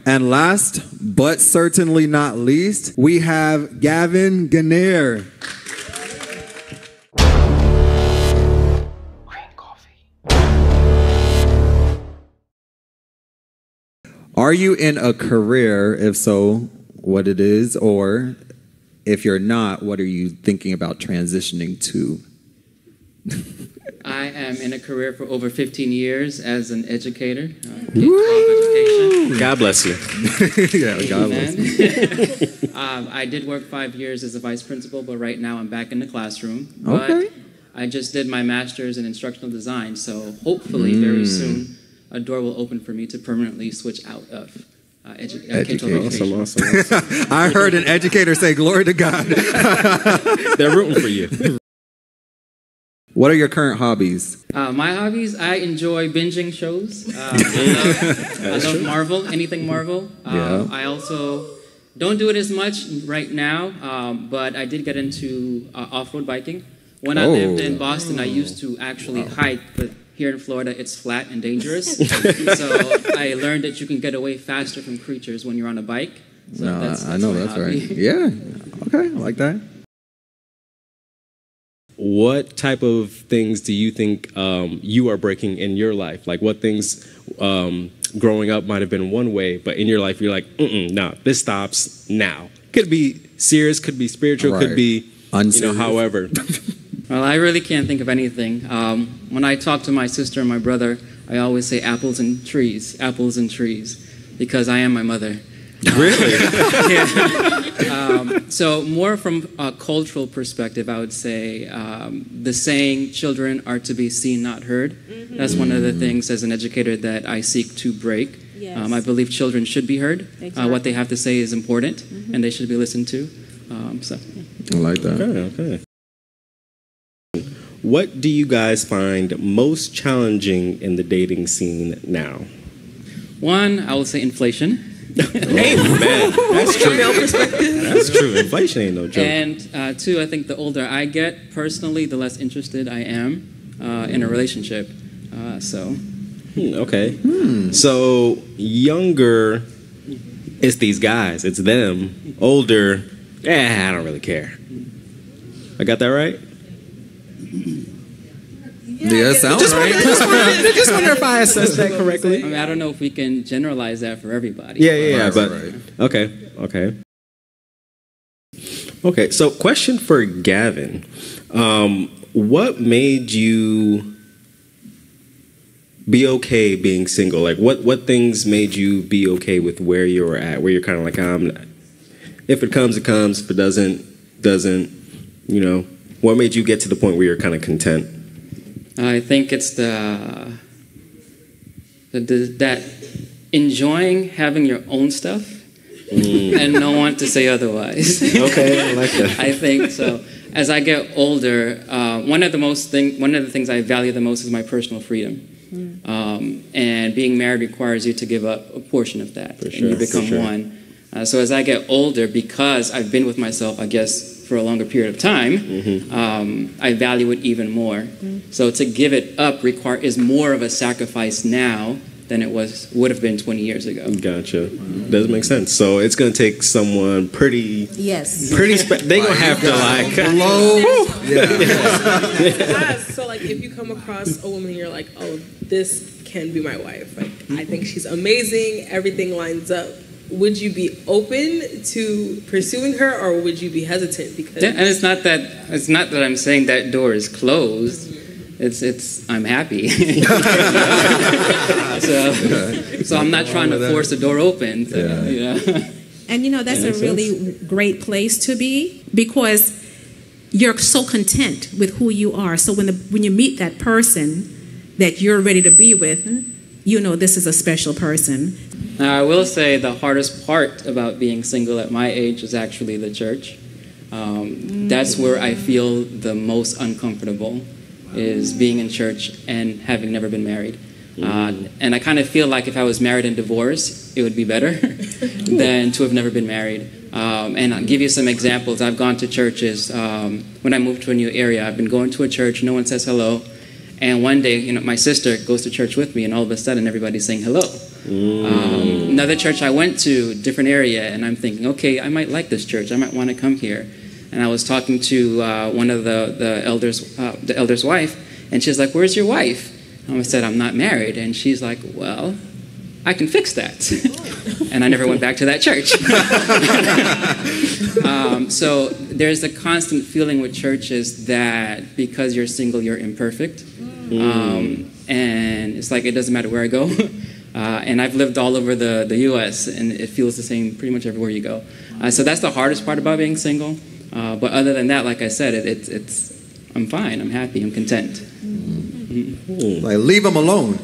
And last, but certainly not least, we have Gavin Ganere. Are you in a career? If so, what it is? Or if you're not, what are you thinking about transitioning to? I am in a career for over 15 years as an educator. Education. God bless you. Yeah, God bless you. I did work 5 years as a vice principal, but right now I'm back in the classroom. Okay. But I just did my master's in instructional design, so hopefully very soon a door will open for me to permanently switch out of education. Awesome. I heard an educator say, "Glory to God." They're rooting for you. What are your current hobbies? My hobbies, I enjoy binging shows. I love Marvel, anything Marvel. Yeah. I also don't do it as much right now, but I did get into off-road biking. When I lived in Boston, I used to actually hike, but here in Florida, it's flat and dangerous. So I learned that you can get away faster from creatures when you're on a bike. So that's I know my that's hobby. right. Yeah. Okay, I like that. What type of things do you think you are breaking in your life? Like what things growing up might have been one way, but in your life you're like, no, this stops now. Could be serious, could be spiritual, could be unserious. However. Well, I really can't think of anything. When I talk to my sister and my brother, I always say apples and trees, because I am my mother. Really? Yeah. So more from a cultural perspective, I would say the saying, children are to be seen, not heard. Mm-hmm. That's one of the things as an educator that I seek to break. Yes. I believe children should be heard. Exactly. What they have to say is important, and they should be listened to. I like that. Okay. What do you guys find most challenging in the dating scene now? One, I will say inflation. Amen. That's true. That's true. Inflation ain't no joke. And two, I think the older I get, personally, the less interested I am in a relationship. Okay. So younger, it's these guys. It's them. Older, I don't really care. I got that right? Yeah, sounds right. Just wonder if I assessed that correctly. I mean, I don't know if we can generalize that for everybody. Yeah, but okay. Okay, so question for Gavin. What made you be okay being single? Like, what things made you be okay with where you're at? Where you're kind of like, if it comes, it comes. If it doesn't, you know. What made you get to the point where you're kind of content? I think it's that enjoying having your own stuff and no one to say otherwise. Okay, I like that. I think so. As I get older, one of the things I value the most is my personal freedom. And being married requires you to give up a portion of that, and you become one. So as I get older, because I've been with myself, I guess, for a longer period of time, I value it even more. So to give it up is more of a sacrifice now than it would have been 20 years ago. Gotcha. Does make sense. So it's going to take someone pretty... Yes. They're going to have to like... So like if you come across a woman and you're like, oh, this can be my wife. Like I think she's amazing. Everything lines up. Would you be open to pursuing her, or would you be hesitant? Because and it's not that I'm saying that door is closed. It's I'm happy. So I'm not trying to force the door open. And that's a really great place to be, because you're so content with who you are. So when you meet that person that you're ready to be with, this is a special person. Now, I will say the hardest part about being single at my age is actually the church. That's where I feel the most uncomfortable, is being in church and having never been married. And I kind of feel like if I was married and divorced, it would be better than to have never been married. And I'll give you some examples. I've gone to churches. When I moved to a new area, I've been going to a church, no one says hello. And one day, my sister goes to church with me, and all of a sudden, everybody's saying hello. Another church I went to, different area, and I'm thinking, okay, I might like this church. I might want to come here. And I was talking to one of the elder's wife, and she's like, "Where's your wife?" And I said, "I'm not married." And she's like, "Well, I can fix that." And I never went back to that church. So there's a constant feeling with churches that because you're single, you're imperfect. And it's like it doesn't matter where I go. And I've lived all over the U.S., and it feels the same pretty much everywhere you go. So that's the hardest part about being single. But other than that, like I said, it's I'm fine. I'm happy. I'm content. Like, leave them alone.